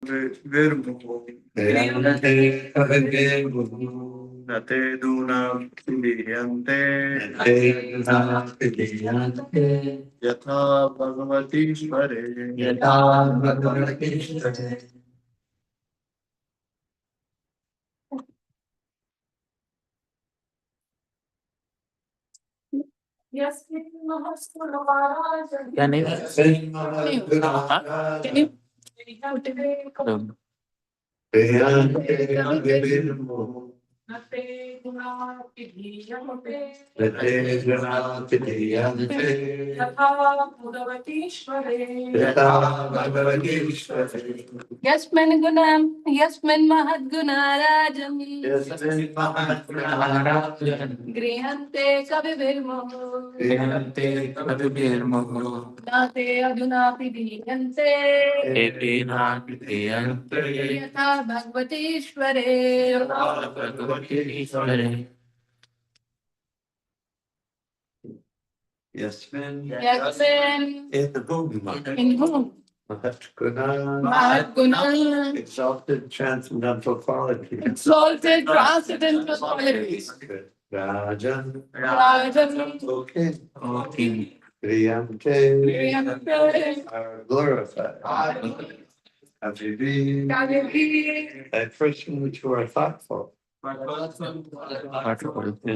Virmo, Nate Duna Pidiyante, Yatha Bhagavati Shvare, Yes, can you? Nate Gunapidiyante, Yatha Bhagavati Yasmin Gunam, Yasmin Mahadgunarajam, Yasmin Mahadgunarajam, Grihante Kavivirmo, Grihante Kavivirmo, Nate Adunapidiyante, Edinapidiyante, Yatha Bhagavati Shvare, Yatha Bhagavati Shvare. Yasmin, Yasmin, in whom? In whom? Mahatguna, exalted transcendental qualities. Exalted transcendental qualities. Rajan, okay. Priyamte, are glorified. Kavivi, a person which you are thoughtful. And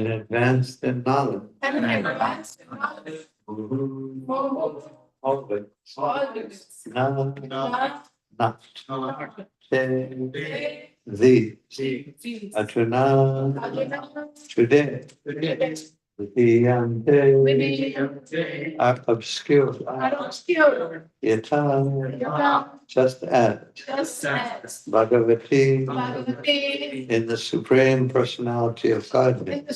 advanced in knowledge. Always. Not. Thee. Atuna. Today. Vidiyante. Are obscure. Yata. Just as. Bhagavati. In the Supreme Personality of Godhead.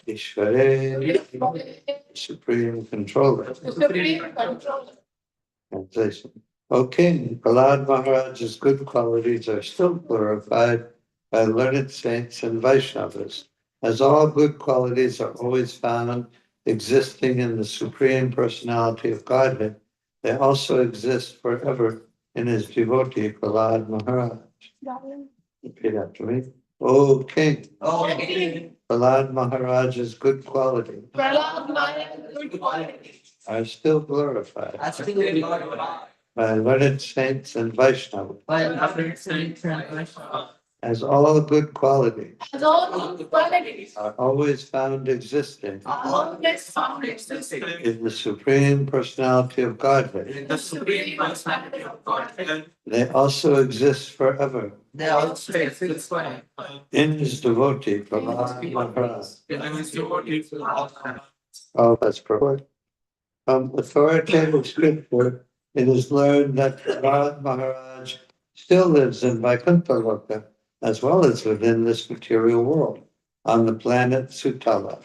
Ishvare. Supreme Controller. Translation. O King, Prahlad Maharaj's good qualities are still glorified by learned saints and Vaishnavas, as all good qualities are always found existing in the Supreme Personality of Godhead. They also exist forever in his devotee, Prahlad Maharaj. Repeat after me. O King, Prahlad Maharaj's good qualities are still glorified by learned saints and Vaishnavas, as all good qualities are always found existing in the Supreme Personality of Godhead. They also exist forever in his devotee, Prahlad Maharaj. Oh, that's perfect. From authoritative scripture, it is learned that Prahlad Maharaj still lives in Vaikuntha Loka, as well as within this material world, on the planet Sutala.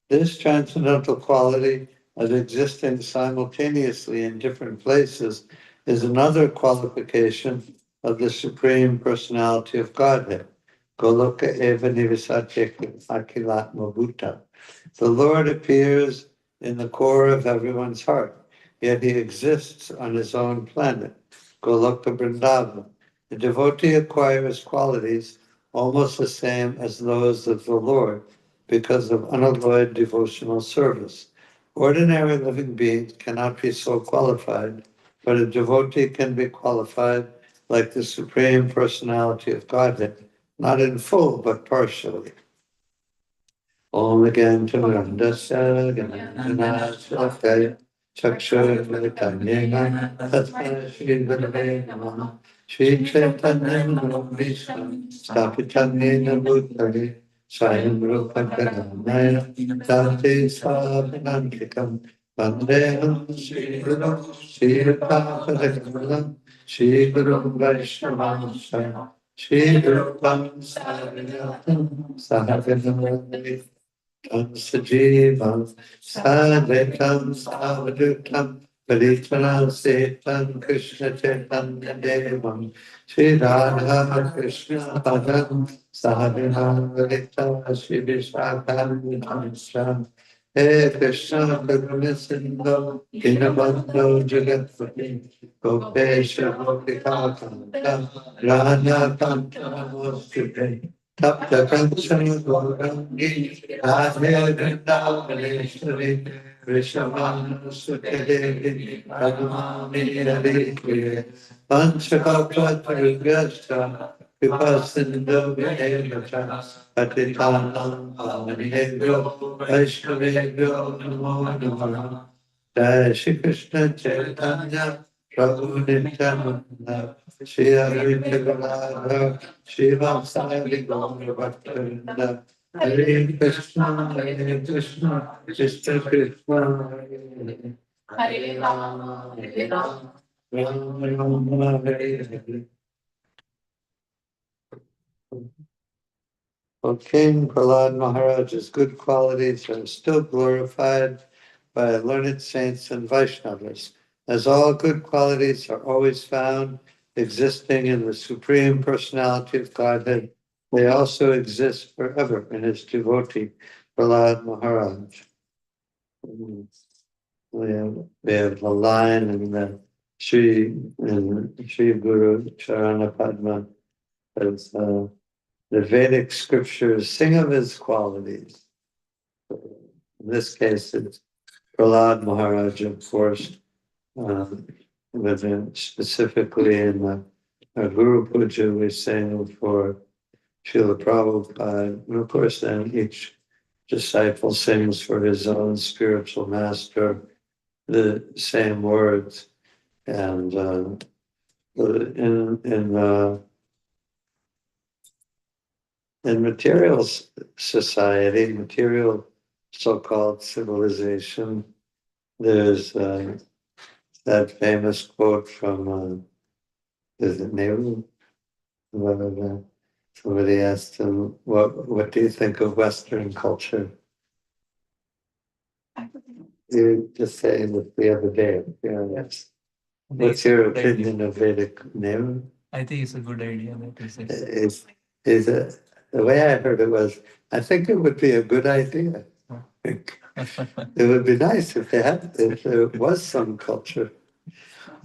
This transcendental quality of existing simultaneously in different places is another qualification of the Supreme Personality of Godhead. Goloka eva nivisate akilatma bhuta. The Lord appears in the core of everyone's heart, yet he exists on his own planet, Goloka Vrindavan. The devotee acquires qualities almost the same as those of the Lord because of unalloyed devotional service. Ordinary living beings cannot be so qualified, but a devotee can be qualified like the Supreme Personality of Godhead, not in full, but partially. Om again to Randasya Gananashakaya Chakshur Militanyena Tathana Shri Gurave Namaha Shri Chaitanya Vishnu Stapitanyena Bhutale Swayam Rupa Karanaya Tate Savanantikam Vandeham Shri Guru Shri Rupa Shri Guru Vaishnava Shri Rupam Sarvyatam Sahaganam Sajivam Sadekam Savadutam Palitana Setam Krishna Chaitanya Devam Shri Radha Krishna Padam Sadhana Valita Shri Vishakam Vinamsram He Krishna Karuna Sindhu Dinabandhu Jagatpati Gopesha Gopika Kanta Radha Kanta Namaste Tapta Kanchana Gaurangi Radhe Vrindavaneshwari Vrishabhanu Sutadevi Radhamani Radhe Panchakapta Parigasta Vipasindhu Vyayavata Patitanam Pavanebhyo Vaishnavebhyo Namo Namaha Jai Shri Krishna Chaitanya Prabhu Nityananda Shri Advaita Gadadhar Shri Vasari Gaura Bhaktavinda Hare Krishna Krishna Krishna Hare Hare Rama Hare Rama Rama Rama Hare Hare. O King Prahlad Maharaj's good qualities are still glorified by learned saints and Vaishnavas, as all good qualities are always found existing in the Supreme Personality of Godhead. They also exist forever in his devotee, Prahlad Maharaj. We have a line in the Sri Guru Charana Padma as the Vedic scriptures sing of his qualities. In this case, it's Prahlad Maharaj, of course, specifically in the Guru Puja, we sing for Srila Prabhupada. And of course, then each disciple sings for his own spiritual master the same words. And in material society, material so-called civilization, there's that famous quote from, is it Nehru? Somebody asked him, what do you think of Western culture? You just saying this the other day. Yeah, yes. What's your opinion of Vedic Nehru? I think it's a good idea that you said. Is the way I heard it was, I think it would be a good idea. It would be nice if there was some culture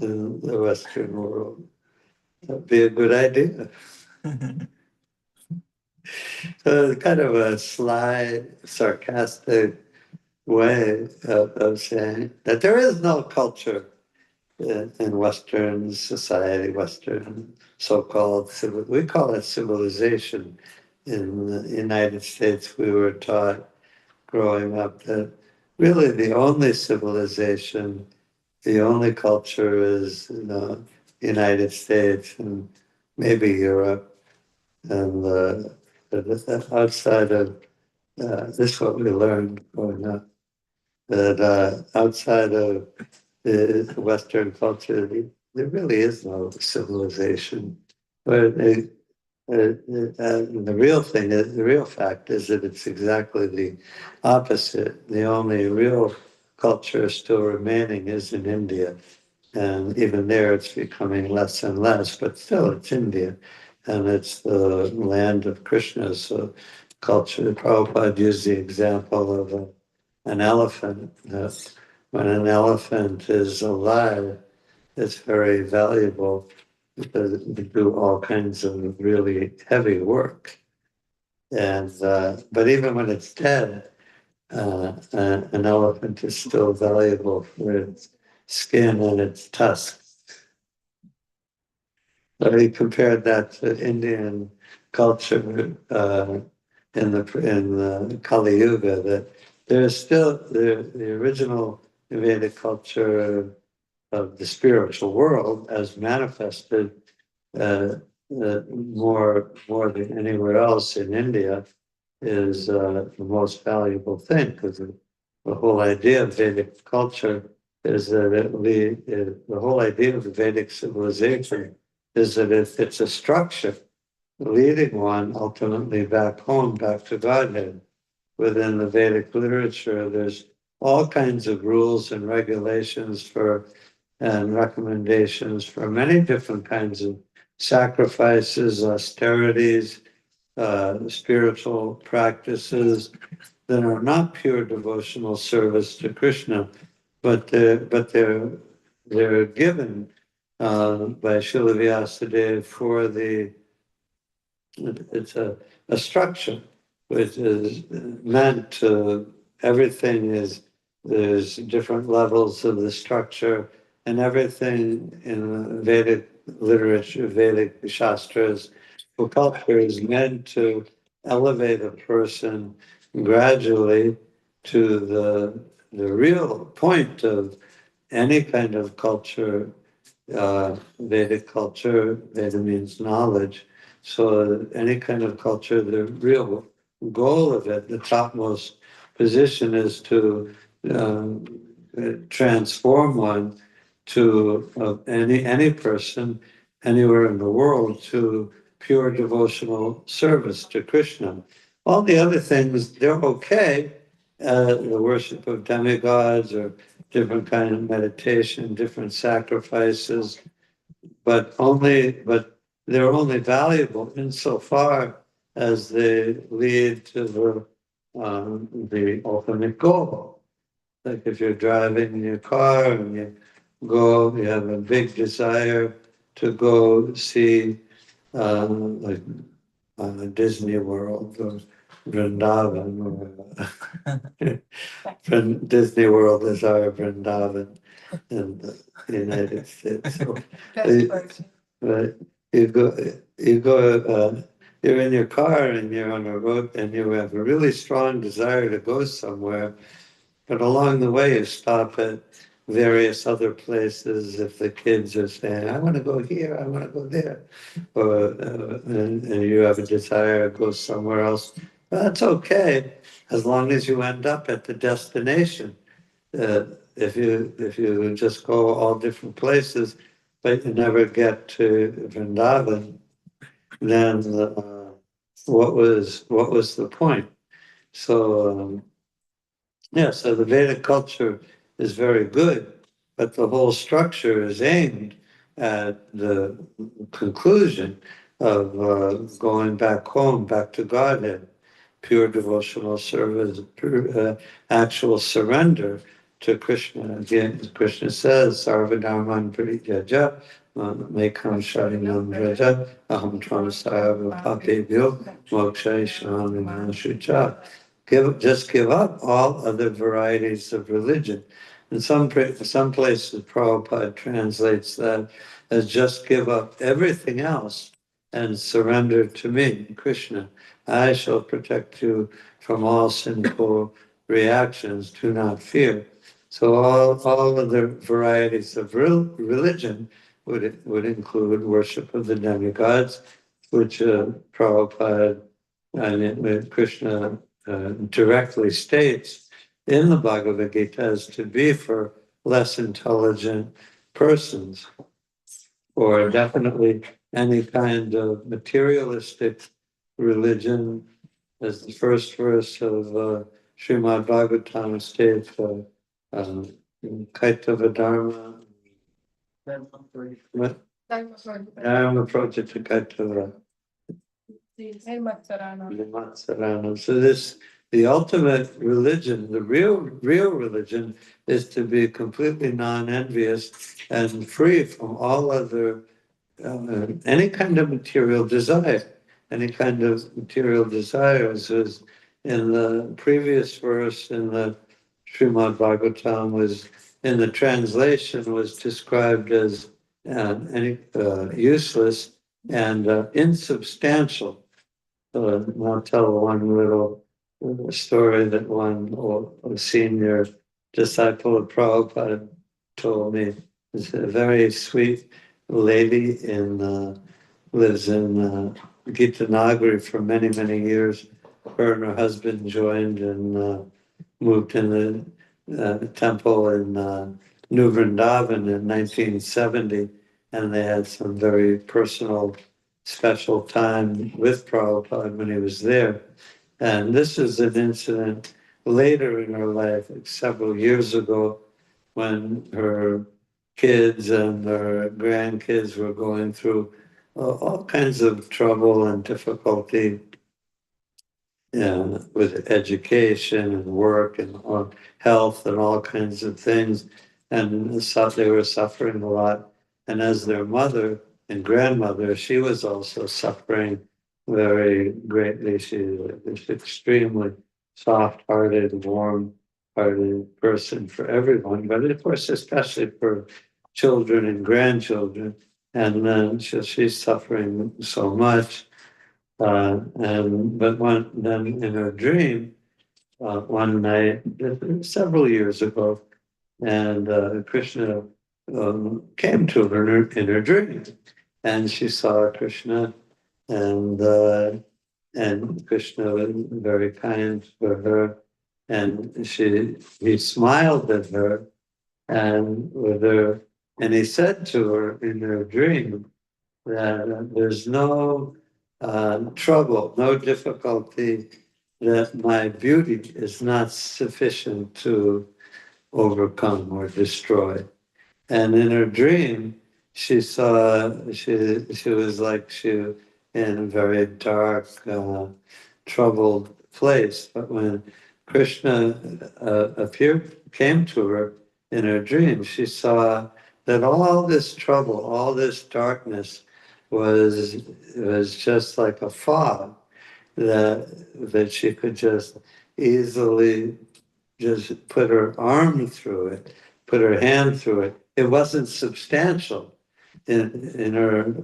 in the Western world. That'd be a good idea. So it's kind of a sly, sarcastic way of saying that there is no culture in Western society, Western so-called, we call it civilization. In the United States, we were taught growing up that really the only civilization, the only culture is the United States and maybe Europe. And outside of this is what we learned growing up, that outside of the Western culture, there really is no civilization. But the real thing is, the real fact is that it's exactly the opposite. The only real culture still remaining is in India. And even there, it's becoming less and less, but still it's India. And it's the land of Krishna's culture. Prabhupada used the example of an elephant. That when an elephant is alive, it's very valuable because it do all kinds of really heavy work. And but even when it's dead, an elephant is still valuable for its skin and its tusks. So he compared that to Indian culture in the Kali Yuga, that there's still the original Vedic culture of the spiritual world as manifested more than anywhere else in India is the most valuable thing, because the whole idea of Vedic culture is that the whole idea of the Vedic civilization is that it's a structure leading one ultimately back home, back to Godhead. Within the Vedic literature, there's all kinds of rules and regulations and recommendations for many different kinds of sacrifices, austerities, spiritual practices, that are not pure devotional service to Krishna, but they're given by Srila Vyasadeva for the it's a structure which is meant to everything is there's different levels of the structure and everything in Vedic literature, Vedic shastras, or culture is meant to elevate a person gradually to the real point of any kind of culture, Vedic culture. Veda means knowledge. So any kind of culture, the real goal of it, the topmost position is to um, transform one to any person anywhere in the world to pure devotional service to Krishna. All the other things, they're okay, the worship of demigods or different kind of meditation, different sacrifices, but they're only valuable insofar as they lead to the ultimate goal. Like if you're driving in your car and you have a big desire to go see like Disney World or Vrindavan or Disney World is our Vrindavan in the United States. So, right, you go, you're in your car and you're on a road and you have a really strong desire to go somewhere, but along the way you stop at various other places. If the kids are saying, I want to go here, I want to go there, or and you have a desire to go somewhere else, that's okay, as long as you end up at the destination. If you just go all different places, but you never get to Vrindavan, then what was the point? So yeah, so the Vedic culture is very good, but the whole structure is aimed at the conclusion of going back home, back to Godhead, pure devotional service, pure actual surrender to Krishna. Again, Krishna says, Sarvadharman Parityaja, Mekam Sharinam Vraja, Aham Tvam Sarva Papebhyo, Mokshayisham Shucha. Just give up all other varieties of religion. In some places, Prabhupada translates that as just give up everything else and surrender to me, Krishna. I shall protect you from all sinful reactions. Do not fear. So all other varieties of religion would include worship of the demigods, which Prabhupada and Krishna directly states in the Bhagavad Gita as to be for less intelligent persons, or definitely any kind of materialistic religion, as the first verse of Srimad Bhagavatam states, Kaitava Dharma, Dharma Project Kaitava. So the ultimate religion, the real religion, is to be completely non-envious and free from all other any kind of material desire. Any kind of material desires was in the previous verse in the Srimad Bhagavatam was in the translation was described as any useless and insubstantial. I'll tell one little story that one a senior disciple of Prabhupada told me. It's a very sweet lady lives in Gitanagari for many, many years. Her and her husband joined and moved in the temple in New Vrindavan in 1970, and they had some very personal, special time with Prabhupada when he was there. And this is an incident later in her life, like several years ago, when her kids and her grandkids were going through all kinds of trouble and difficulty. and with education and work and on health and all kinds of things. And so they were suffering a lot. And as their mother and grandmother, she was also suffering very greatly. She was extremely soft-hearted, warm-hearted person for everyone, but of course, especially for children and grandchildren. And then she's suffering so much. Then in her dream, one night, several years ago, and Krishna came to her in her dream, and she saw Krishna, and Krishna was very kind to her, and he smiled at her, and with her, and he said to her in her dream that there's no trouble, no difficulty, that my beauty is not sufficient to overcome or destroy. And in her dream, she saw she was like she in a very dark, troubled place. But when Krishna came to her in her dream, she saw that all this trouble, all this darkness, was just like a fog that she could just easily just put her arm through it, put her hand through it. It wasn't substantial in her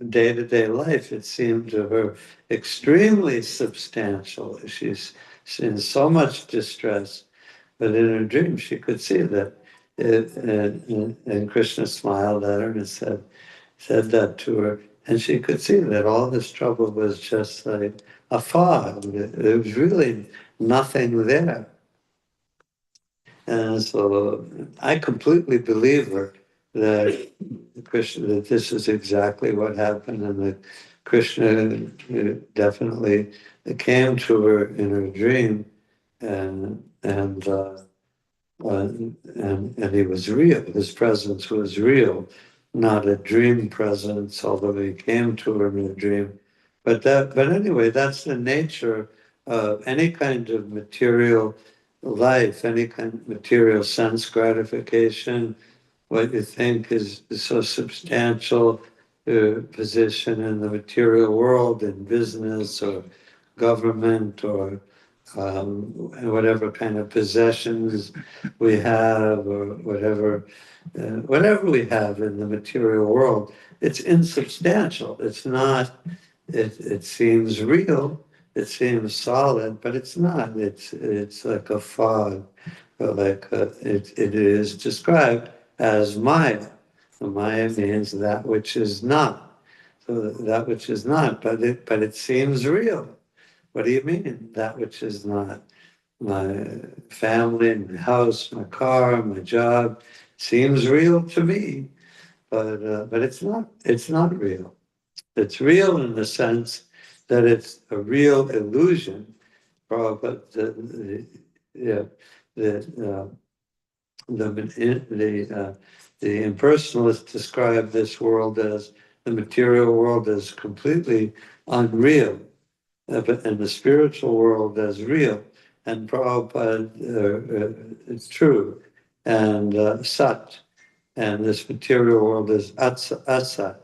day-to-day life. It seemed to her extremely substantial. She's in so much distress, but in her dream she could see that. And Krishna smiled at her and said that to her, and she could see that all this trouble was just like a fog. There was really nothing there. And so I completely believe her that Krishna, that this is exactly what happened, and that Krishna definitely came to her in her dream, and he was real. His presence was real, not a dream presence, although he came to her in a dream. But anyway, that's the nature of any kind of material life, any kind of material sense gratification. What you think is so substantial position in the material world, in business or government or whatever kind of possessions we have, or whatever we have in the material world, it's insubstantial. It's not. It seems real. It seems solid, but it's not. It's like a fog, or it is described as Maya. So Maya means that which is not. So that which is not, but it seems real. What do you mean, that which is not? My family, my house, my car, my job seems real to me, but it's not. It's not real. It's real in the sense that it's a real illusion. But yeah, the the impersonalists describe this world as the material world as completely unreal, and the spiritual world as real. And Prabhupada, it's true, and Sat, and this material world is Asat.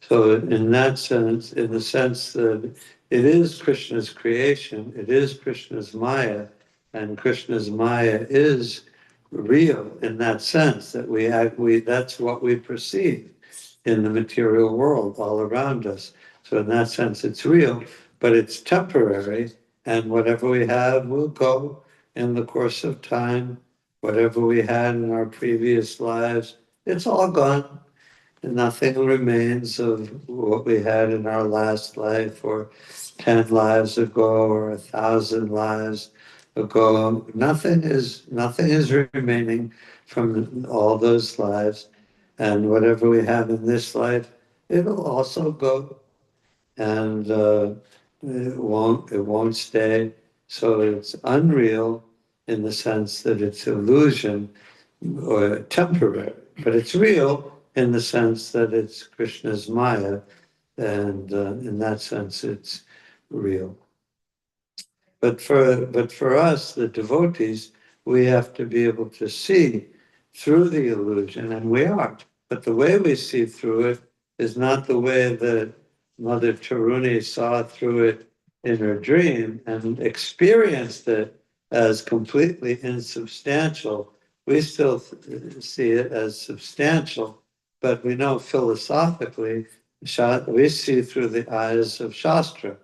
So in that sense, in the sense that it is Krishna's creation, it is Krishna's Maya, and Krishna's Maya is real in that sense that that's what we perceive in the material world all around us. So in that sense, it's real, but it's temporary, and whatever we have will go in the course of time. Whatever we had in our previous lives, it's all gone. Nothing remains of what we had in our last life, or 10 lives ago, or 1,000 lives ago. Nothing is remaining from all those lives. And whatever we have in this life, it'll also go, and it won't stay. So it's unreal in the sense that it's illusion or temporary, but it's real in the sense that it's Krishna's Maya, and in that sense, it's real. But for us, the devotees, we have to be able to see through the illusion, and we are. But the way we see through it is not the way that Mother Taruni saw through it in her dream and experienced it as completely insubstantial. We still see it as substantial, but we know philosophically, we see through the eyes of Shastra.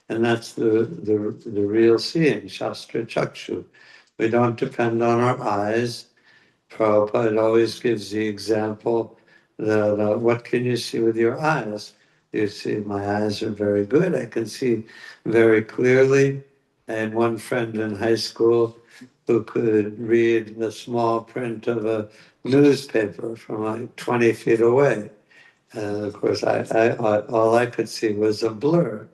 And that's the real seeing, Shastra Chakshu. We don't depend on our eyes. Prabhupada always gives the example that what can you see with your eyes? You see, my eyes are very good. I can see very clearly. I had one friend in high school who could read the small print of a newspaper from like 20 feet away. And of course, all I could see was a blur.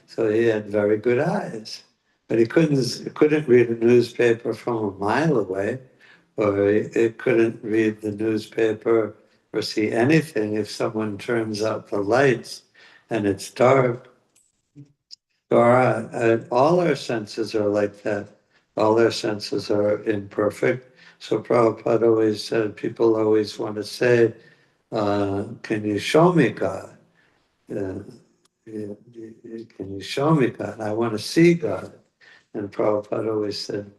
So he had very good eyes, but he couldn't read a newspaper from a mile away, or he couldn't read the newspaper or see anything if someone turns out the lights and it's dark. So all our senses are like that. All our senses are imperfect. So Prabhupada always said, people always want to say, can you show me God? Uh, can you show me God? I want to see God. And Prabhupada always said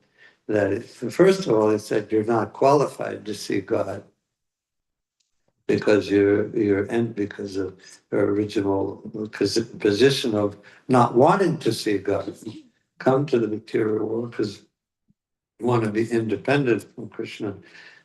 that, first of all, he said, you're not qualified to see God because because of your original position of not wanting to see God. Come to the material world because you want to be independent from Krishna.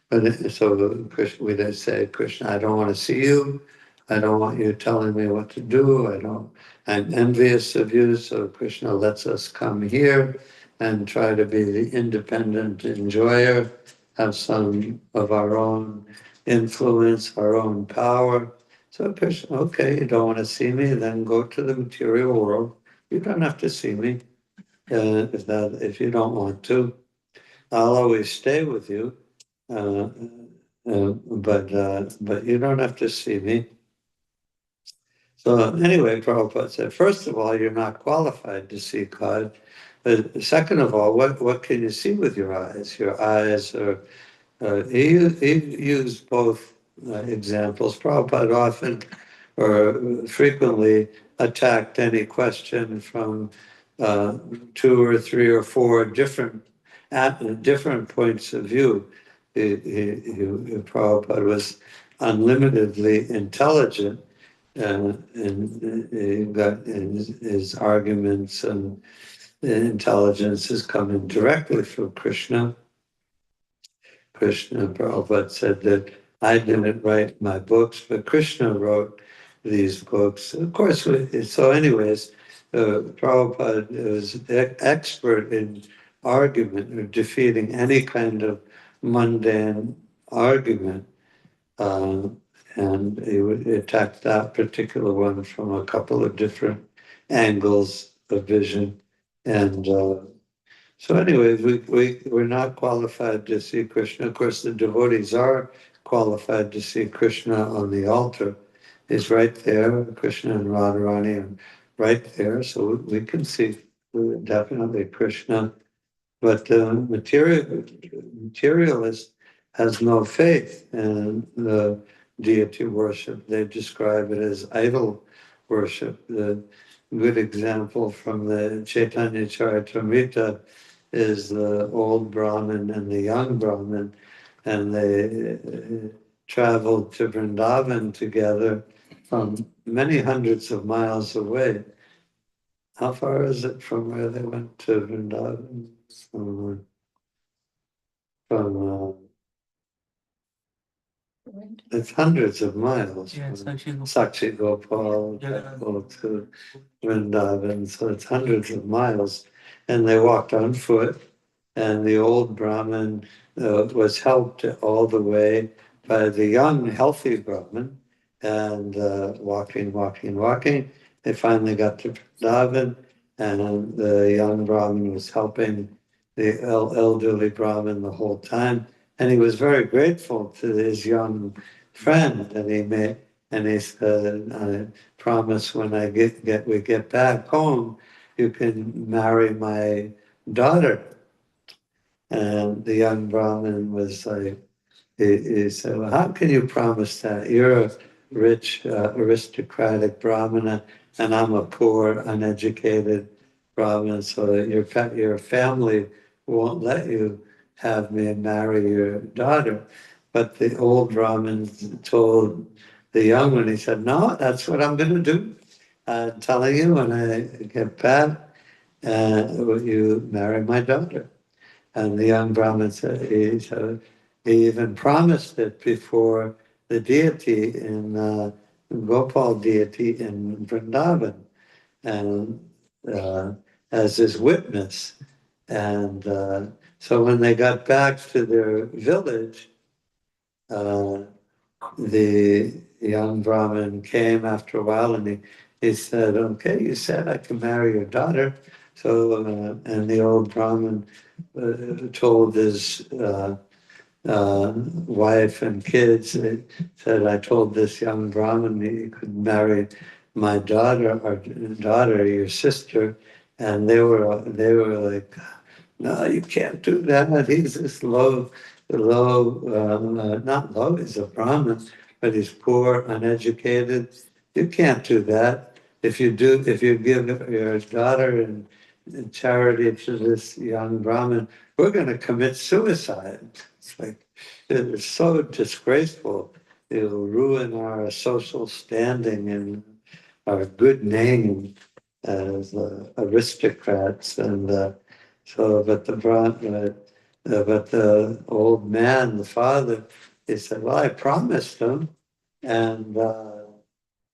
But so Krishna, we just say, Krishna, I don't want to see you. I don't want you telling me what to do. I'm envious of you. So Krishna lets us come here and try to be the independent enjoyer, have some of our own influence, our own power. So Krishna, okay, you don't want to see me, then go to the material world. You don't have to see me if you don't want to. I'll always stay with you. Uh, but you don't have to see me. So anyway, Prabhupada said, first of all, you're not qualified to see God. But second of all, what can you see with your eyes? Your eyes are, he used both examples. Prabhupada often or frequently attacked any question from two or three or four different points of view. Prabhupada was unlimitedly intelligent, and he got in his arguments and intelligence is coming directly from Krishna. Krishna, Prabhupada said that I didn't write my books, but Krishna wrote these books. Of course, so anyways, Prabhupada was expert in argument or defeating any kind of mundane argument. And he would attack that particular one from a couple of different angles of vision. And so anyways, we're not qualified to see Krishna. Of course, the devotees are qualified to see Krishna on the altar. He's right there. Krishna and Radharani are right there. So we can see definitely Krishna. But materialist has no faith in the deity worship. They describe it as idol worship. The good example from the Chaitanya Charitamrita is the old Brahmin and the young Brahmin, and they traveled to Vrindavan together from many hundreds of miles away. How far is it from where they went to Vrindavan? From it's hundreds of miles Yeah, from Sakshi Sakshi Gopal Yeah. to Vrindavan, so it's hundreds of miles. And they walked on foot, and the old Brahmin was helped all the way by the young, healthy Brahmin, and walking. They finally got to Vrindavan, and the young Brahmin was helping the elderly Brahmin the whole time. And he was very grateful to his young friend that he met. And he said, I promise when we get back home, you can marry my daughter. And the young Brahmin was like, he said, well, how can you promise that? You're a rich, aristocratic Brahmana, and I'm a poor, uneducated Brahmin, so that your family won't let you have me marry your daughter. But the old Brahmin told the young one, he said, no, that's what I'm going to do. I'm telling you, when I get back, you marry my daughter. And the young Brahmin said, he even promised it before the deity Gopal deity in Vrindavan, and as his witness. And so when they got back to their village, uh, the young Brahmin came after a while, and he said, okay, you said I can marry your daughter. So, and the old Brahmin told his wife and kids, said, I told this young Brahmin he could marry my daughter, or daughter, your sister. And they were like, no, you can't do that. He's this not low, he's a Brahmin, but he's poor, uneducated. You can't do that. If you give your daughter in charity to this young Brahmin, we're going to commit suicide. It's like, it's so disgraceful. It'll ruin our social standing and our good name as aristocrats. And but the old man, the father, he said, well, I promised him, and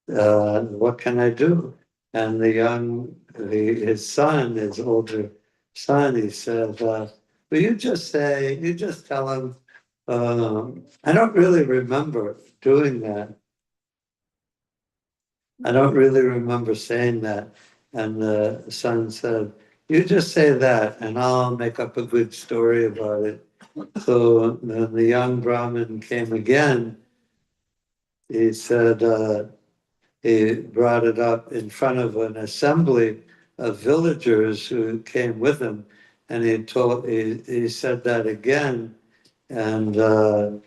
what can I do? And his son, his older son, he said, well, you just tell him, I don't really remember doing that. I don't really remember saying that. And the son said, you just say that and I'll make up a good story about it. So then the young Brahmin came again. He said, he brought it up in front of an assembly of villagers who came with him. And he said that again. And, the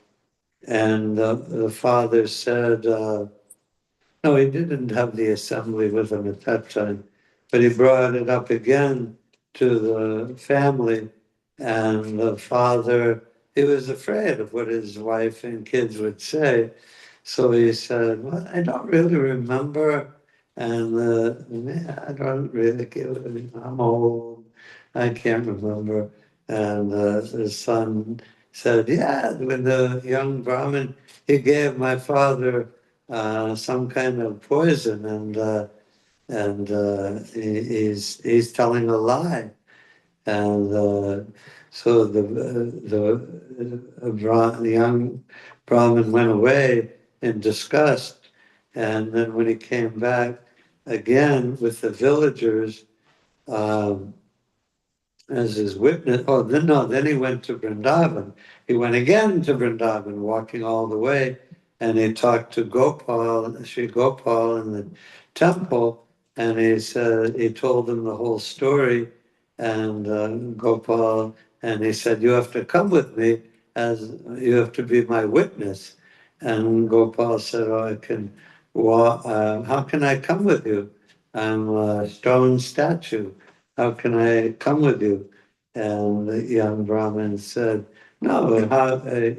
father said, no, he didn't have the assembly with him at that time, but he brought it up again to the family, and the father, he was afraid of what his wife and kids would say. So he said, well, I don't really remember, and I don't really give it, I'm old, I can't remember. And the son said, yeah, when the young Brahmin, he gave my father some kind of poison, and he's telling a lie, and so the young Brahmin went away in disgust, and then when he came back again with the villagers. Um, as his witness. Oh, then no, then he went to Vrindavan. He went again to Vrindavan, walking all the way, and he talked to Gopal, Sri Gopal in the temple, and he told him the whole story, and Gopal, and he said, you have to come with me, as you have to be my witness. And Gopal said, oh, I can walk, how can I come with you? I'm a stone statue. How can I come with you? And the young Brahmin said, no,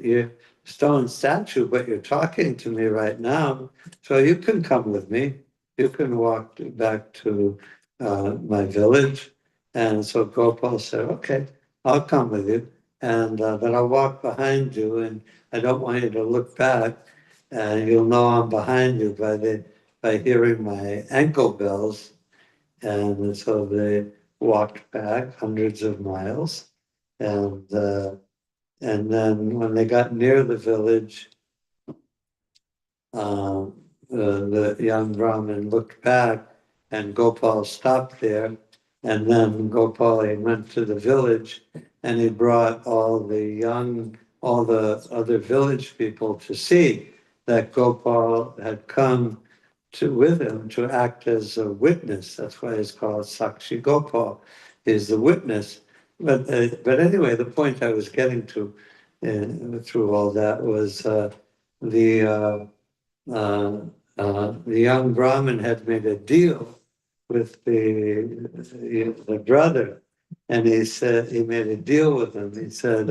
you're stone statue, but you're talking to me right now. So you can come with me. You can walk back to my village. And so Gopal said, okay, I'll come with you. And but I'll walk behind you, and I don't want you to look back. And you'll know I'm behind you by hearing my ankle bells. And so they walked back hundreds of miles. And then when they got near the village, um, the young Brahmin looked back, and Gopal stopped there. And then Gopal, he went to the village, and he brought all the other village people to see that Gopal had come with him to act as a witness. That's why it's called Sakshi Gopal, is the witness. But anyway, the point I was getting to through all that was the the young Brahmin had made a deal with the brother, and he said he made a deal with him. He said,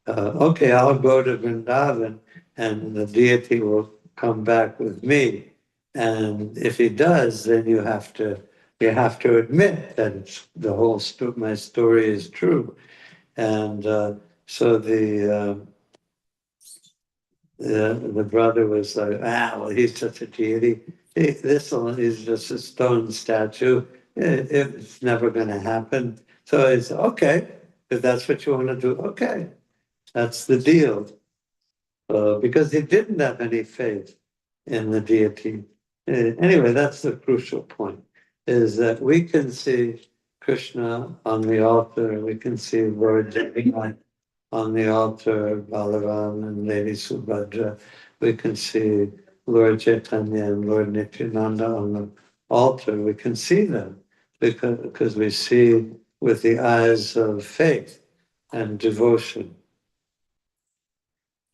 "Okay, I'll go to Vrindavan, and the deity will come back with me. And if he does, then you have to admit that the whole my story is true." And so the brother was like, well, he's just a deity. This one is just a stone statue. It's never going to happen. So it's okay, if that's what you want to do, okay, that's the deal. Because he didn't have any faith in the deity. Anyway, that's the crucial point, is that we can see Krishna on the altar, we can see Lord Jagannath on the altar, Balaram and Lady Subhadra. We can see Lord Chaitanya and Lord Nityananda on the altar. We can see them because we see with the eyes of faith and devotion.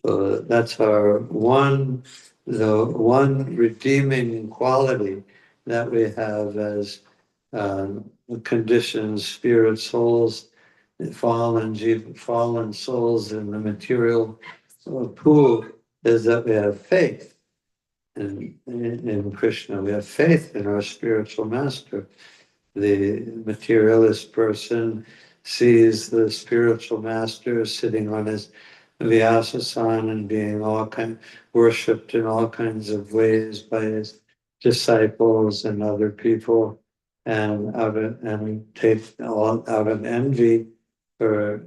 So that's the one redeeming quality that we have as conditioned spirit souls, fallen souls in the material pool, is that we have faith in Krishna. We have faith in our spiritual master. The materialist person sees the spiritual master sitting on his Vyasa-san and being worshipped in all kinds of ways by his disciples and other people, and out of envy or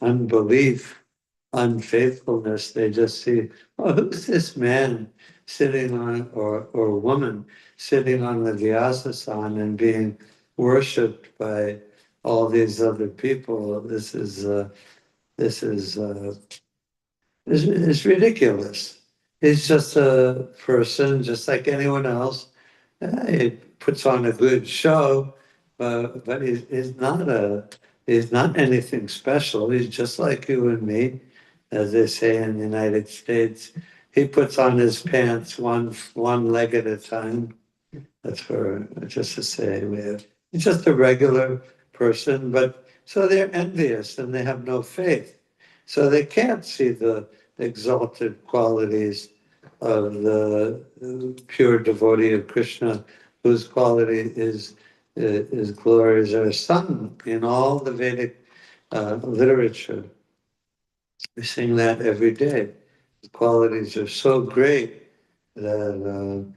unbelief, unfaithfulness, they just see, oh, who's this man sitting on, or woman sitting on the Vyasa-san and being worshipped by all these other people? This is it's ridiculous. He's just a person, just like anyone else. He puts on a good show, but he's not anything special. He's just like you and me, as they say in the United States. He puts on his pants one leg at a time. That's for just to say he's just a regular person, but so they're envious and they have no faith. So they can't see the exalted qualities of the pure devotee of Krishna, whose quality is glories are sung in all the Vedic literature. We sing that every day. The qualities are so great that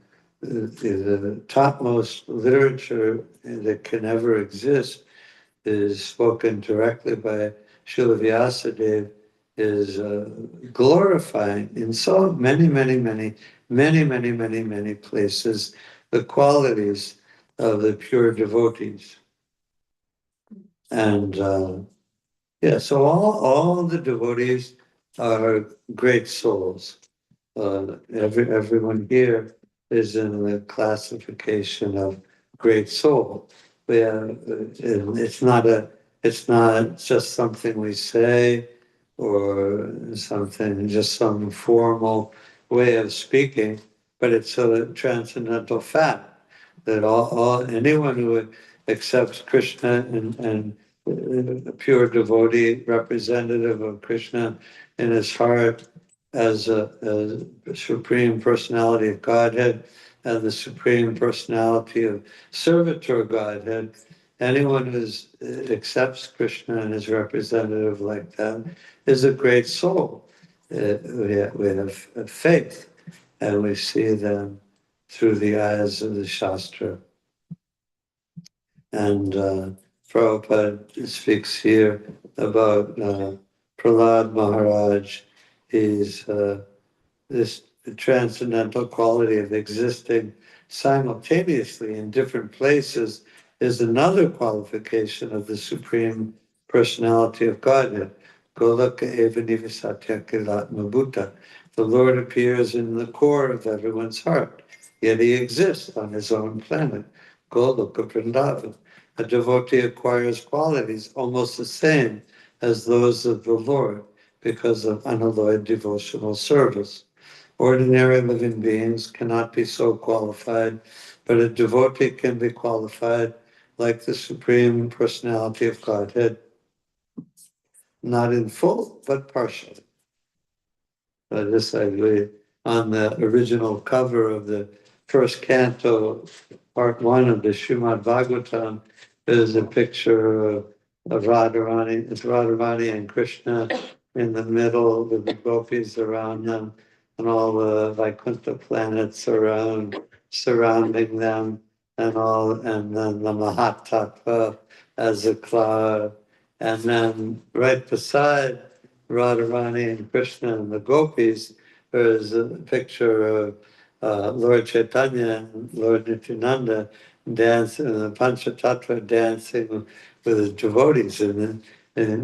the topmost literature that can ever exist is spoken directly by Srila Vyasadeva, is glorifying in so many places the qualities of the pure devotees. And so all the devotees are great souls. Everyone here is in the classification of great soul. It's not just something we say or something, just some formal way of speaking, but it's a transcendental fact that anyone who accepts Krishna and a pure devotee, representative of Krishna in his heart, as a supreme personality of Godhead and the supreme personality of servitor Godhead. Anyone who accepts Krishna and is representative like that is a great soul. We have faith, and we see them through the eyes of the Shastra. And Prabhupada speaks here about Prahlad Maharaj. He's this transcendental quality of existing simultaneously in different places is another qualification of the Supreme Personality of Godhead. Golaka eva nivasatya kilatma bhuta. The Lord appears in the core of everyone's heart, yet he exists on his own planet, Golaka Vrindavan. a devotee acquires qualities almost the same as those of the Lord because of unalloyed devotional service. Ordinary living beings cannot be so qualified, but a devotee can be qualified like the Supreme Personality of Godhead, not in full, but partially. This I believe on the original cover of the first canto, part one of the Srimad Bhagavatam, is a picture of Radharani. It's Radharani and Krishna in the middle with the gopis around them and all the Vaikuntha planets surrounding them and then the Mahatattva as a cloud. And then right beside Radharani and Krishna and the gopis, there's a picture of Lord Chaitanya and Lord Nityananda dancing, the Panchatattva dancing with the devotees, and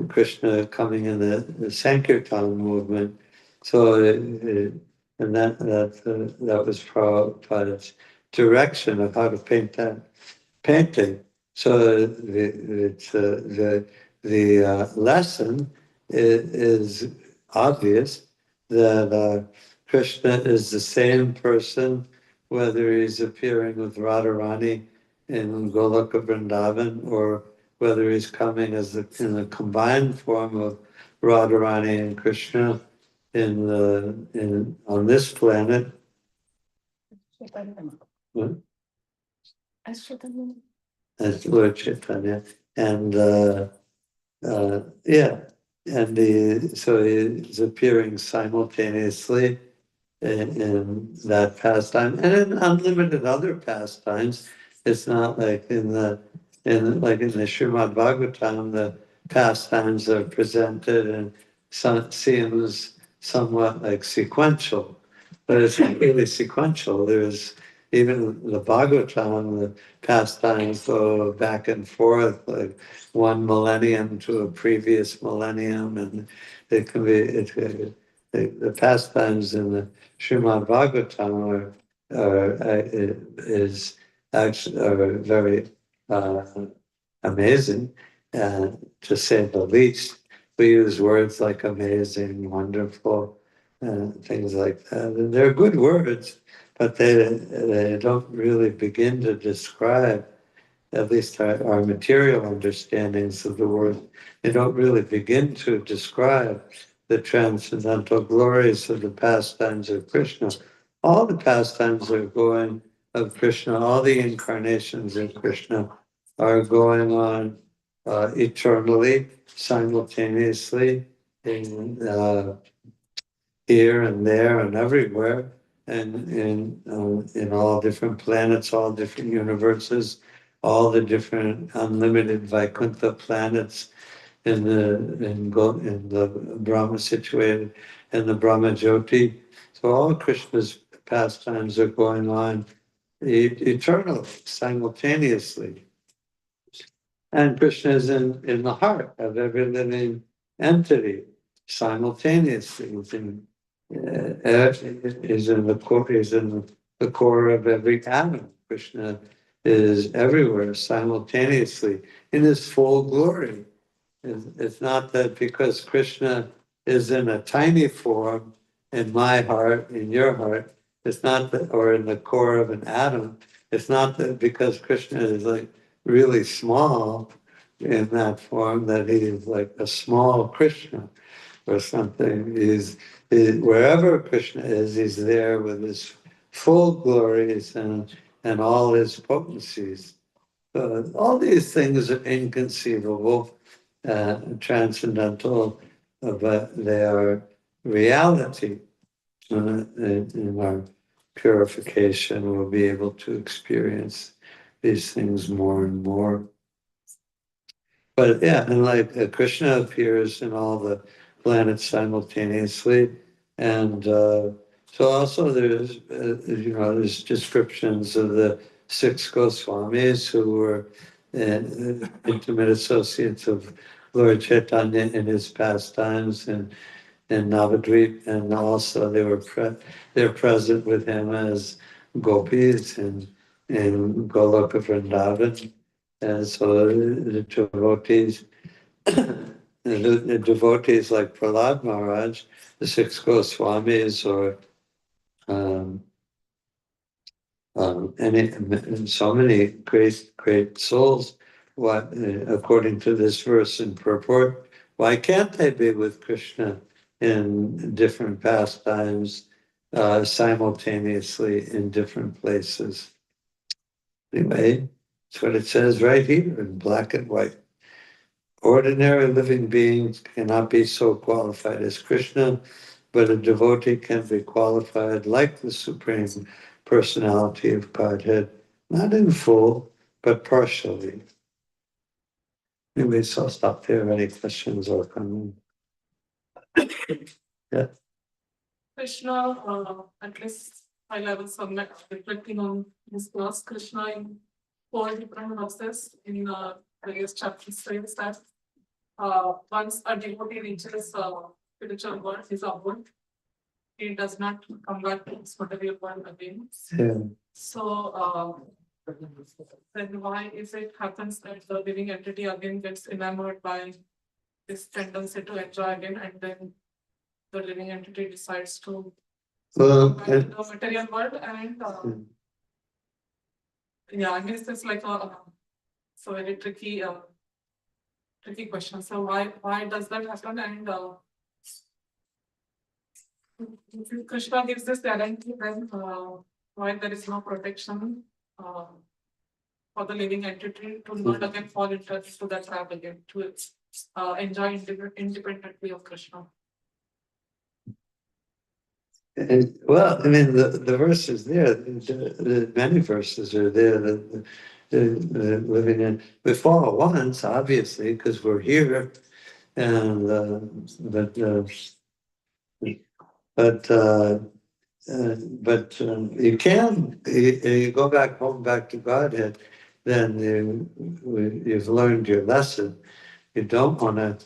Krishna coming in the Sankirtan movement. So, and that was Prabhupada's direction of how to paint that painting. So the lesson is obvious that Krishna is the same person, whether he's appearing with Radharani in Goloka Vrindavan or whether he's coming as in the combined form of Radharani and Krishna on this planet. What? As Lord Chaitanya, and yeah, and so he's appearing simultaneously in that pastime and in unlimited other pastimes. It's not like in the Srimad Bhagavatam, the pastimes are presented and seems somewhat like sequential, but it's not really sequential. There's even the Bhagavatam, the pastimes go back and forth, like one millennium to a previous millennium, and it can be the pastimes in the Srimad Bhagavatam is actually are very amazing, to say the least. We use words like amazing, wonderful, things like that, and they're good words, but they don't really begin to describe, at least our material understandings of the word, they don't really begin to describe the transcendental glories of the pastimes of Krishna. All the pastimes are going of Krishna, all the incarnations of Krishna are going on eternally, simultaneously, in here and there and everywhere, and in all different planets, all different universes, all the different unlimited Vaikuntha planets in the Brahma situated in the Brahma Jyoti. So all Krishna's pastimes are going on eternally, simultaneously. And Krishna is in the heart of every living entity simultaneously. Is in the core of every atom. Krishna is everywhere simultaneously in his full glory. It's not that because Krishna is in a tiny form in my heart, in your heart, it's not that, or in the core of an atom, it's not that because Krishna is like really small in that form that he is like a small Krishna or something. Wherever Krishna is, he's there with his full glories and all his potencies. All these things are inconceivable, transcendental, but they are reality. In our purification, we'll be able to experience these things more and more. But yeah, and like Krishna appears in all the planets simultaneously, and so also there's there's descriptions of the six Goswamis who were intimate associates of Lord Chaitanya in his pastimes and in Navadvip, and also they're present with him as gopis in Goloka Vrindavan. And so the devotees, the devotees like Prahlad Maharaj, the six Goswamis, or um, and so many great souls. What, according to this verse in purport, why can't they be with Krishna in different pastimes, simultaneously in different places? Anyway, that's what it says right here in black and white. Ordinary living beings cannot be so qualified as Krishna, but a devotee can be qualified like the Supreme Personality of Godhead, not in full, but partially. Anyway, so I'll stop there. Any questions or comments? Yeah. Krishna, at least high level subject, reflecting on his class, Krishna in 4 different verses in various chapters says that once a devotee reaches spiritual world, his abode, he does not come back to his material world again. Yeah. So then why is it happens that the living entity again gets enamored by this tendency to enjoy again, and then the living entity decides to Well, go back to the material world, and yeah, I guess it's like a very tricky question. So why does that happen? And if Krishna gives this guarantee, then why there is no protection for the living entity to not again fall into that trap again, to enjoy independently of Krishna? well, I mean, the verse is there. The many verses are there. The living in, we fall once, obviously, because we're here, and but you can you go back home, back to Godhead, then you've learned your lesson. You don't want to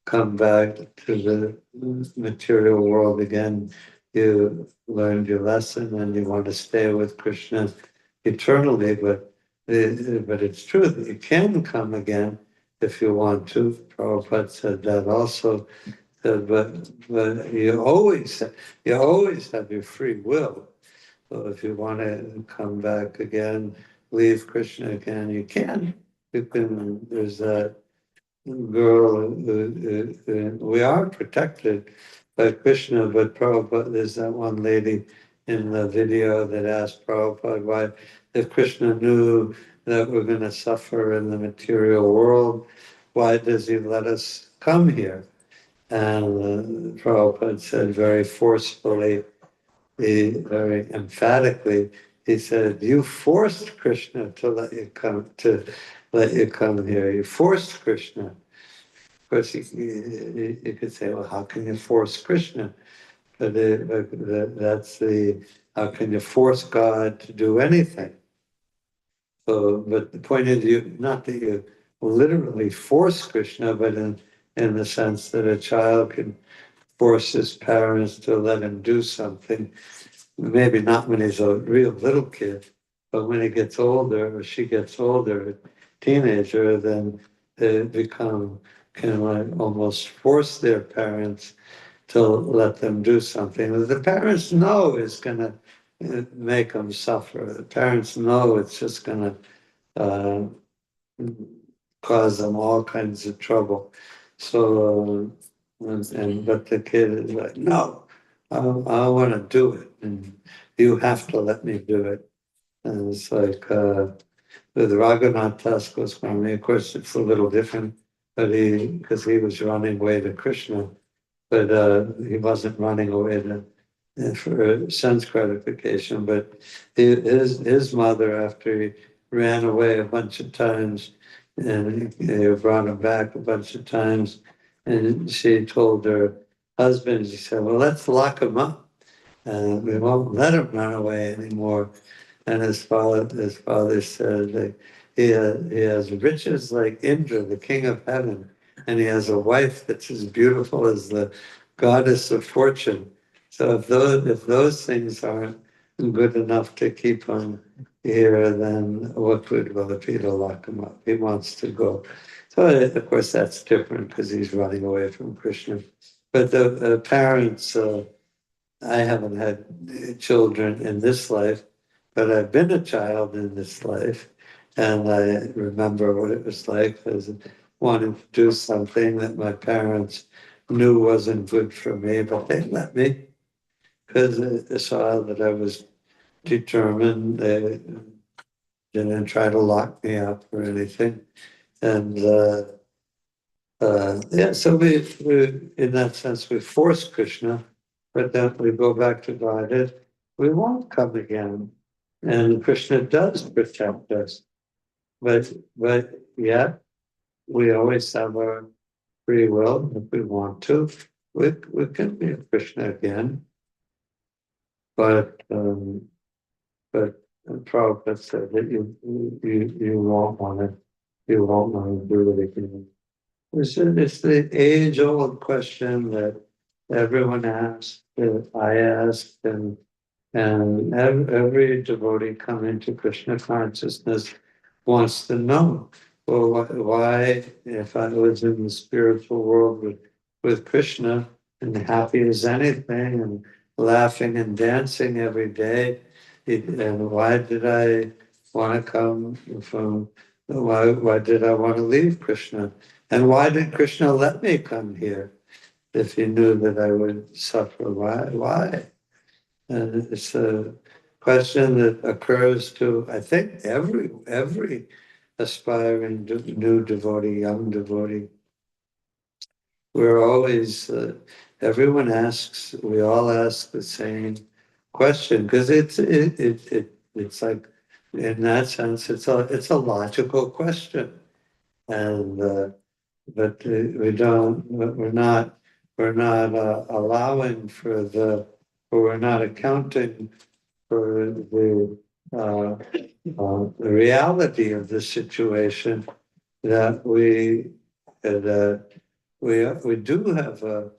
come back to the material world again. You learned your lesson, and you want to stay with Krishna eternally. But it's true that you can come again if you want to. Prabhupada said that also. But you always have your free will. So if you want to come back again, leave Krishna again, you can. You can. There's that girl. We are protected by Krishna, but Prabhupada, there's that one lady in the video that asked Prabhupada why, if Krishna knew that we're going to suffer in the material world, why does he let us come here? And Prabhupada said very forcefully, very emphatically, he said, "You forced Krishna to let you come here. You forced Krishna." Of course, you could say, "Well, how can you force Krishna?" But that's how can you force God to do anything? So, but the point is, not that you literally force Krishna, but in the sense that a child can force his parents to let him do something. Maybe not when he's a real little kid, but when he gets older or she gets older, teenager, then they can like almost force their parents to let them do something that the parents know is going to make them suffer. The parents know it's just going to uh, cause them all kinds of trouble. So, but the kid is like, no, I want to do it, and you have to let me do it. And it's like with Raghunath Das Goswami, of course, it's a little different, but because he was running away to Krishna, but he wasn't running away for sense gratification. But his mother, after he ran away a bunch of times, and they brought him back a bunch of times, and she told her husband, she said, "Well, let's lock him up, and we won't let him run away anymore." And his father said that he has riches like Indra, the king of heaven, and he has a wife that's as beautiful as the goddess of fortune. So if those things aren't good enough to keep him here, then what would Peter lock him up? He wants to go. So of course that's different because he's running away from Krishna. But the parents, I haven't had children in this life, but I've been a child in this life, and I remember what it was like as wanting to do something that my parents knew wasn't good for me, but they let me because they saw that I was determined. They didn't try to lock me up or anything. And yeah, so we, in that sense, we force Krishna, but then we go back to Godhead, we won't come again. And Krishna does protect us. But yeah, we always have our free will. If we want to, we can be a Krishna again. But Prabhupada said that you won't want to, do it again. It's the age-old question that everyone asks, that I asked, and every devotee coming to Krishna consciousness wants to know, well, why, if I was in the spiritual world with Krishna and happy as anything and laughing and dancing every day, and why did I want to come from, why did I want to leave Krishna? And why did Krishna let me come here if he knew that I would suffer? Why? And it's a question that occurs to, I think, every aspiring new devotee, young devotee. We're always, everyone asks, we all ask the same question because it's like, in that sense, it's a logical question, and but we're not allowing for or we're not accounting for the reality of the situation that we do have a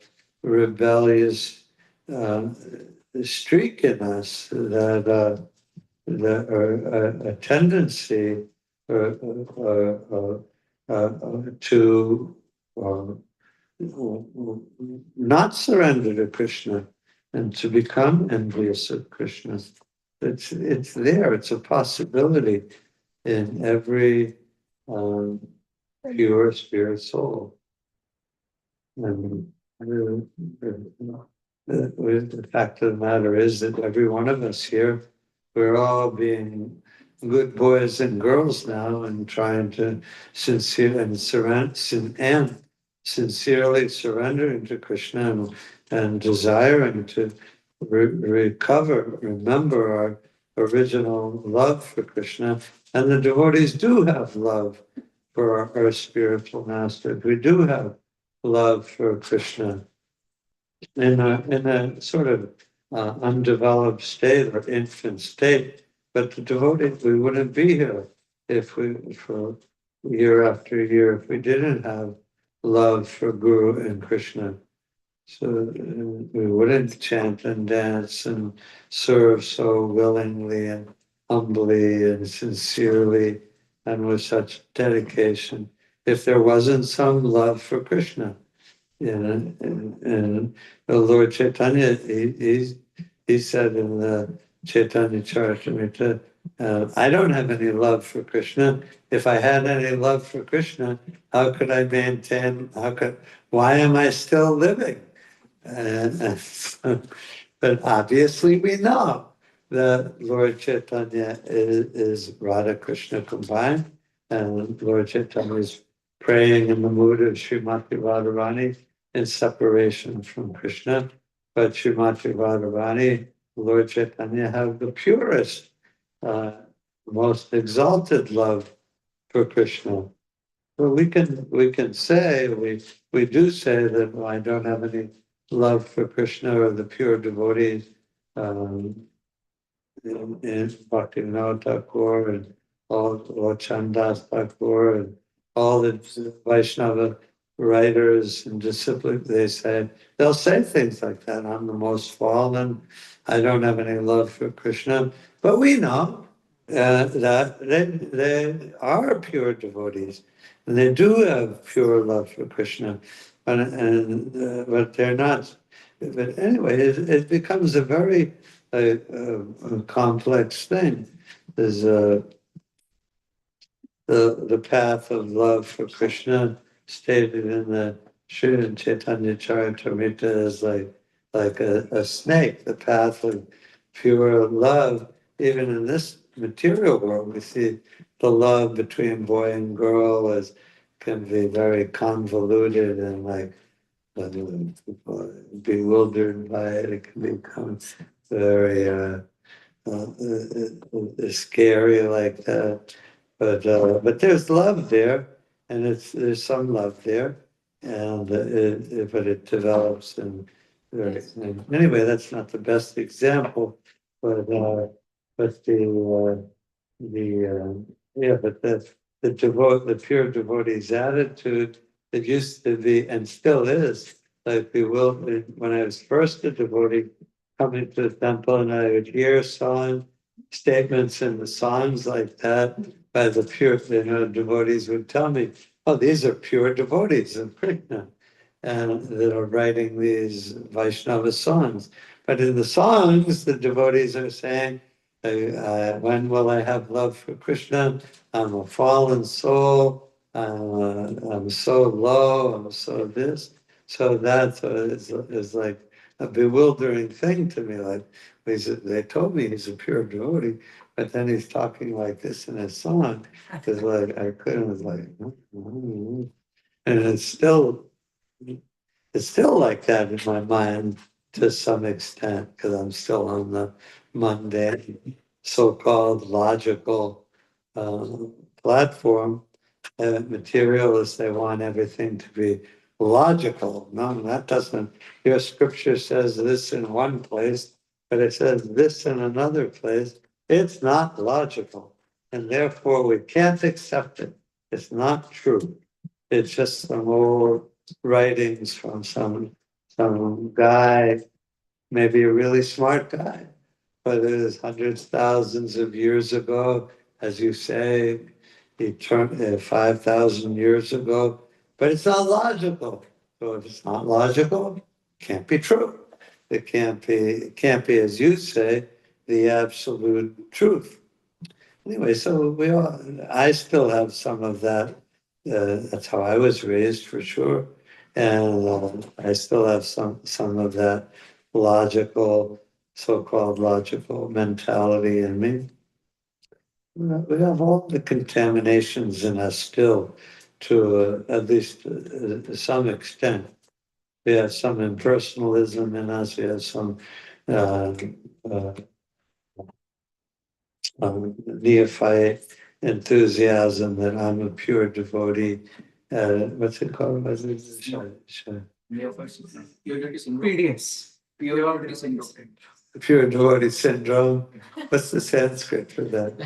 rebellious streak in us or a tendency to not surrender to Krishna and to become envious of Krishna. It's there. It's a possibility in every pure spirit soul. And the fact of the matter is that every one of us here, we're all being good boys and girls now and trying to sincerely surrendering to Krishna and desiring to remember our original love for Krishna. And the devotees do have love for our spiritual masters. We do have love for Krishna in a sort of undeveloped state or infant state. But the devotees, we wouldn't be here for year after year, if we didn't have love for Guru and Krishna. So we wouldn't chant and dance and serve so willingly and humbly and sincerely and with such dedication if there wasn't some love for Krishna. And the Lord Chaitanya, he said in the Chaitanya Charitamrita, I don't have any love for Krishna. If I had any love for Krishna, how could I maintain, why am I still living? But obviously we know that Lord Chaitanya is Radha Krishna combined, and Lord Chaitanya is praying in the mood of Srimati Radharani in separation from Krishna. But Srimati Radharani, Lord Chaitanya have the purest, most exalted love for Krishna. Well, we can say, we do say that, well, I don't have any love for Krishna or the pure devotees in Bhaktivinoda Thakur and or Chandas Thakur and all the Vaishnava writers and disciples. They'll say things like that. I'm the most fallen. I don't have any love for Krishna. But we know that they are pure devotees, and they do have pure love for Krishna, but they're not. But anyway, it becomes a very complex thing. There's the path of love for Krishna stated in the Sri Chaitanya Charitamrita is like a snake. The path of pure love, even in this material world, we see the love between boy and girl is can be very convoluted and like bewildered by it. It can become very scary like that. But there's love there, and there's some love there, and but it develops and anyway, that's not the best example, but yeah, but the pure devotee's attitude that used to be and still is like bewildered. When I was first a devotee coming to the temple, and I would hear song statements in the songs like that by the pure, devotees would tell me, "Oh, these are pure devotees of Krishna," and that are writing these Vaishnava songs. But in the songs, the devotees are saying, when will I have love for Krishna? I'm a fallen soul. I'm so low. I'm so this. So that is like a bewildering thing to me. Like they told me he's a pure devotee, but then he's talking like this in his song. It's like I couldn't. Was like, and it's still like that in my mind to some extent because I'm still on the mundane, so-called logical platform. Materialists, they want everything to be logical. No, that doesn't. Your scripture says this in one place, but it says this in another place. It's not logical, and therefore we can't accept it. It's not true. It's just some old writings from some guy, maybe a really smart guy, but it is hundreds, thousands of years ago, as you say, he turned 5,000 years ago, but it's not logical. So if it's not logical, it can't be true. It can't be, as you say, the absolute truth. Anyway, so I still have some of that. That's how I was raised for sure. And I still have some of that logical, so-called logical mentality in me. We have all the contaminations in us still to at least some extent. We have some impersonalism in us. We have some uh, uh, neophyte enthusiasm that I'm a pure devotee. What's it called? PDS. Pure syndrome. Pure devotee syndrome. What's the Sanskrit for that?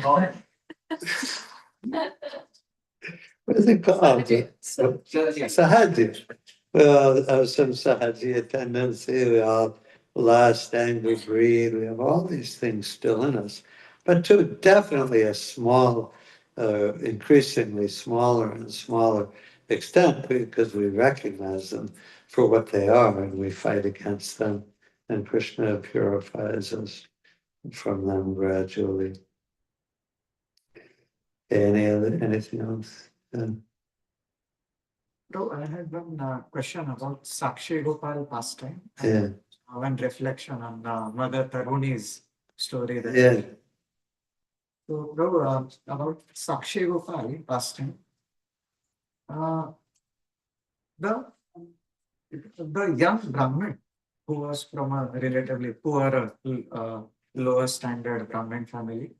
What is it called? Sahaji. Well, some Sahaji tendency. We all lust, anger, greed. We have all these things still in us, but to definitely a small, increasingly smaller and smaller extent because we recognize them for what they are and we fight against them. And Krishna purifies us from them gradually. Anything else? Bro, I had one question about Sakshi Gopal pastime Yeah, and one reflection on Mother Taruni's story there. yeah. So, bro, about Sakshi Gopal pastime, uh, the young Brahmin who was from a relatively poor, lower standard Brahmin family.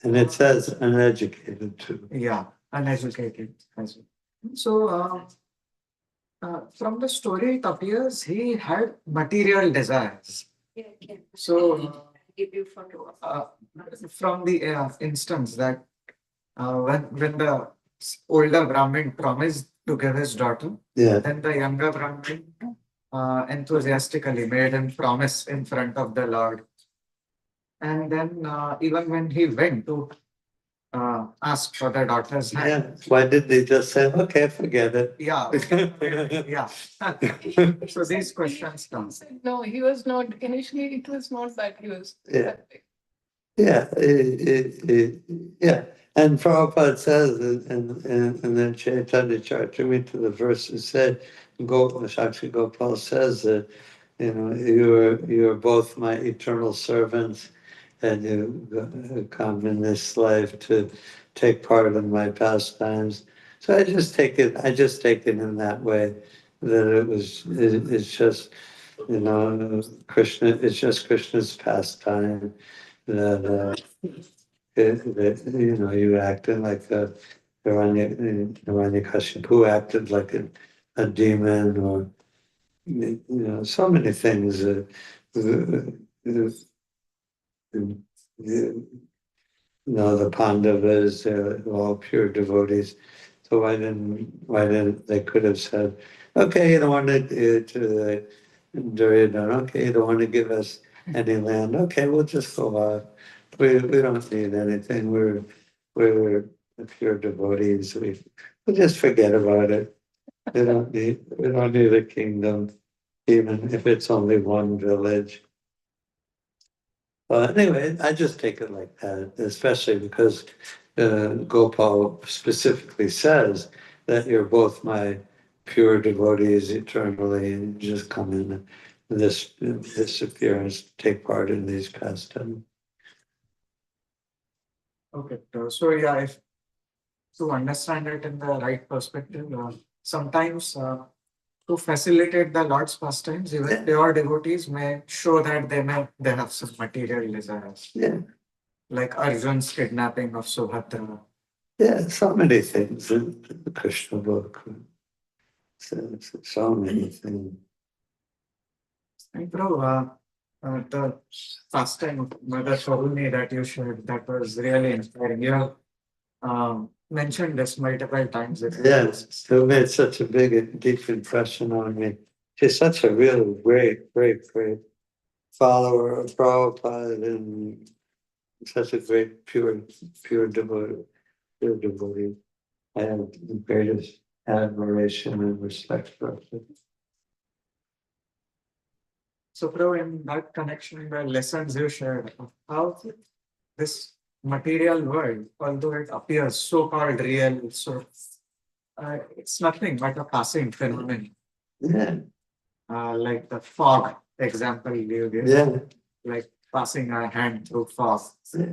And it says uneducated too. Yeah, uneducated as well. So, from the story, it appears he had material desires. So, uh, from the instance that when the older Brahmin promised to give his daughter, Yeah, then the younger Brahmin enthusiastically made him promise in front of the Lord. And then even when he went to ask for the daughter's hand. Yeah, why did they just say, okay, forget it? Yeah. Yeah. So these questions come. No, he was not, initially it was not that he was. Yeah. Yeah, yeah. And Prabhupada says in the Chaitanya Charitamrita, the verses said, Shakti Gopal says that, you are both my eternal servants, and you come in this life to take part in my pastimes. So I just take it in that way, that it's just, Krishna, it's just Krishna's pastime, that, you acted like Hiranyakashipu acted like a demon, or so many things. The Pandavas, they're all pure devotees. So why didn't they could have said, okay, you don't want to Duryodhana, okay, you don't want to give us any land, okay, we'll just go out. We don't need anything. We're pure devotees. We'll just forget about it. We don't need a kingdom, even if it's only one village. Anyway, I just take it like that, especially because Gopal specifically says that you're both my pure devotees eternally, and just come in this appearance, take part in these pastimes. Okay. So yeah, if to understand it in the right perspective, sometimes to facilitate the Lord's pastimes, even pure devotees may show that they have some material desires. Yeah. Like Arjun's kidnapping of Subhadra. Yeah, so many things in the Krishna book. So many things. And bro, the pastime of Mother Sharuni that you shared, that was really inspiring. You have mentioned this multiple times. Yes, it made such a big and deep impression on me. She's such a really great follower of Prabhupada, and such a great pure devotee. I have the greatest admiration and respect for her. So, bro, in that connection, the lessons you shared of how this material world, although it appears so-called real, it's nothing but a passing phenomenon. Yeah, Like the fog example you gave, yeah, like passing a hand through fog. yeah.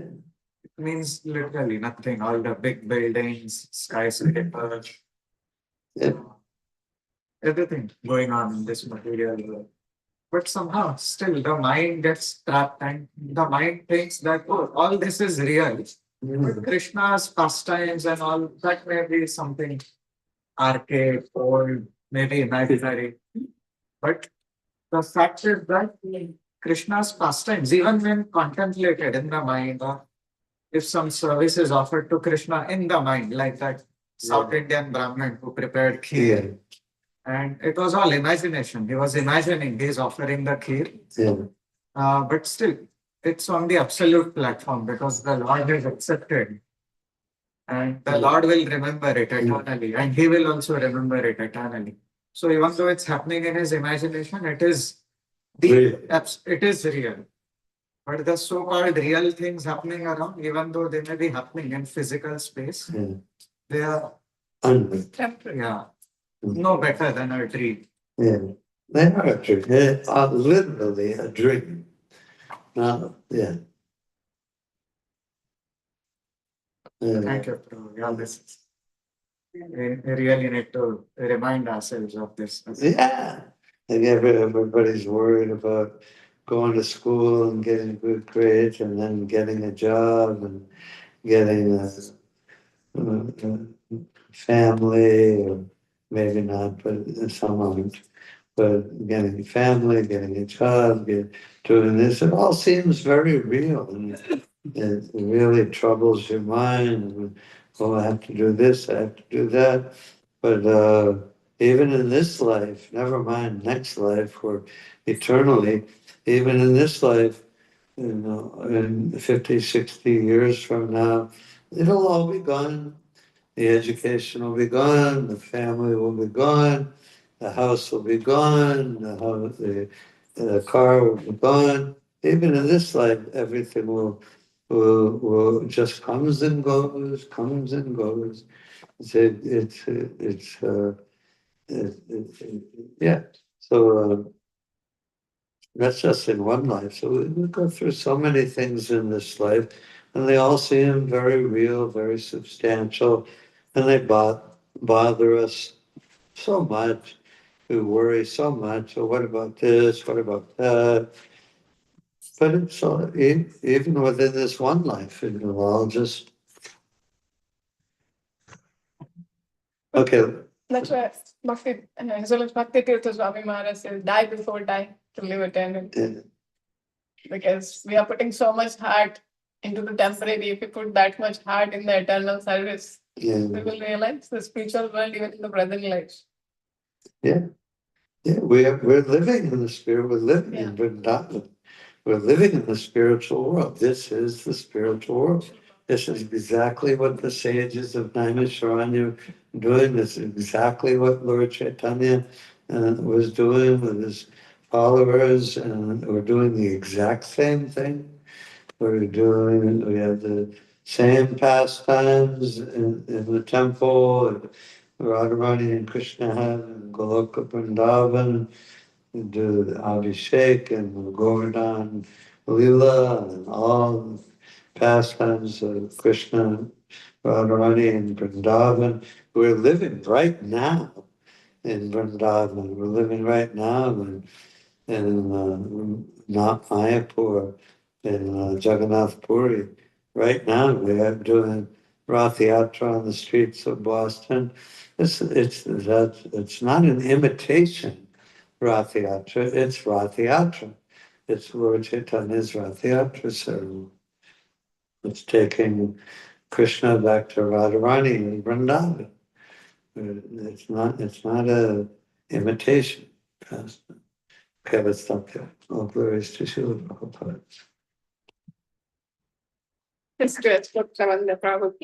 It means literally nothing. All the big buildings, skyscrapers, Yeah. everything going on in this material world. But somehow still the mind gets trapped, and the mind thinks that, oh, all this is real. But Krishna's pastimes and all that may be something archaic, old, maybe imaginary. But the fact is that Krishna's pastimes, even when contemplated in the mind, or if some service is offered to Krishna in the mind, like that South Indian Brahmin who prepared kheer, Yeah. and it was all imagination. He was imagining he's offering the kheer. Yeah. But still, it's on the absolute platform because the Lord has accepted. And the Lord will remember it eternally. And He will also remember it eternally. So even though it's happening in His imagination, it is Real. it is real. But the so-called real things happening around, even though they may be happening in physical space, Yeah. they are Unreal. yeah, no better than a dream. Yeah. They are a dream. They are literally a dream. Yeah. Thank you, bro. Yeah, this is, we really need to remind ourselves of this. Yeah. And everybody's worried about going to school and getting good grades, and then getting a job, and getting a family, or maybe not, but some aren't. But getting a family, getting a job, doing this, it all seems very real, and it really troubles your mind. And, oh, I have to do this, I have to do that. But even in this life, never mind next life or eternally, even in this life, in 50, 60 years from now, it'll all be gone. The education will be gone, the family will be gone, the house will be gone, the car will be gone. Even in this life, everything will just comes and goes, comes and goes. Yeah. So that's just in one life. So we go through so many things in this life, and they all seem very real, very substantial, and they bother us so much. We worry so much. Oh, what about this? What about that? But it's all, even within this one life, it will all just okay. That's why Bhakti, as well as Bhakti Tirtha Swami Maharaj says, die before die to live eternally. Because we are putting so much heart into the temporary. If we put that much heart in the eternal service, we will realize the spiritual world, even in the present life. Yeah, we're living in the spirit. We're living in Vrindavan. We're living in the spiritual world. This is the spiritual world. This is exactly what the sages of Naimisharanya are doing. This is exactly what Lord Chaitanya was doing with his followers, and we're doing the exact same thing. We have the same pastimes in the temple, and Radharani and Krishna have in Goloka Vrindavan. We do the Abhishek and the Govardhan Lila and all the pastimes of Krishna, Radharani and Vrindavan. We're living right now in Vrindavan. We're living right now in Mayapur, in Jagannath Puri. Right now, we are doing Rath Yatra on the streets of Boston. It's not an imitation Rath Yatra, it's Rath Yatra. It's Lord Chaitanya's Rath Yatra ceremony. It's taking Krishna back to Radharani in Vrindavan. It's not a imitation. Okay, let's stop there. All glories to Srila Prabhupada. It's good. Muktyavandya Prabhu.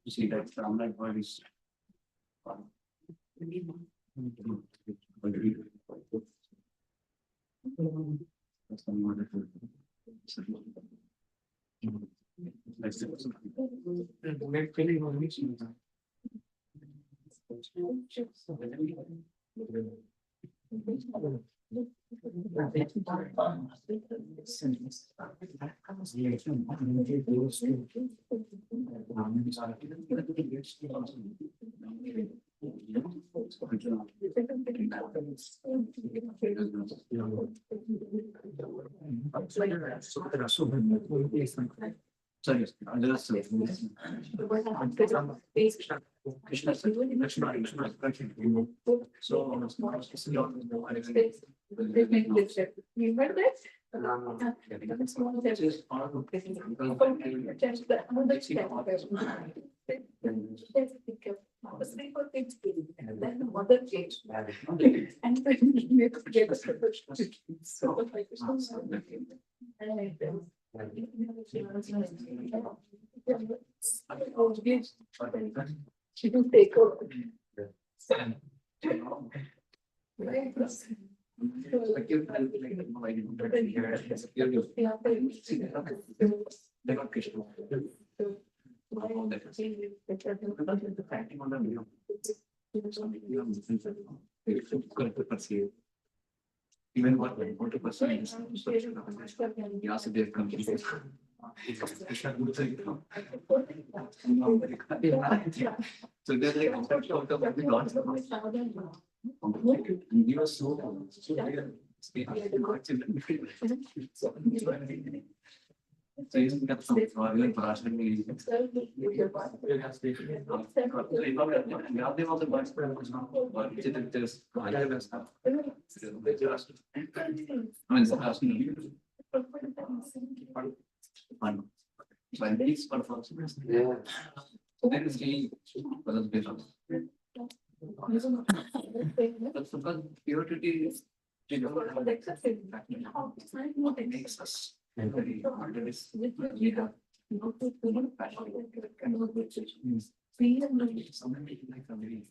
See that from that bodies. That's the wonderful. Sorry, She will take over. Even what a person is. Yes, they have come. So they're like, you are so. So you got some royal person. Yeah. That's because purity is makes us very hard. We have somebody like a very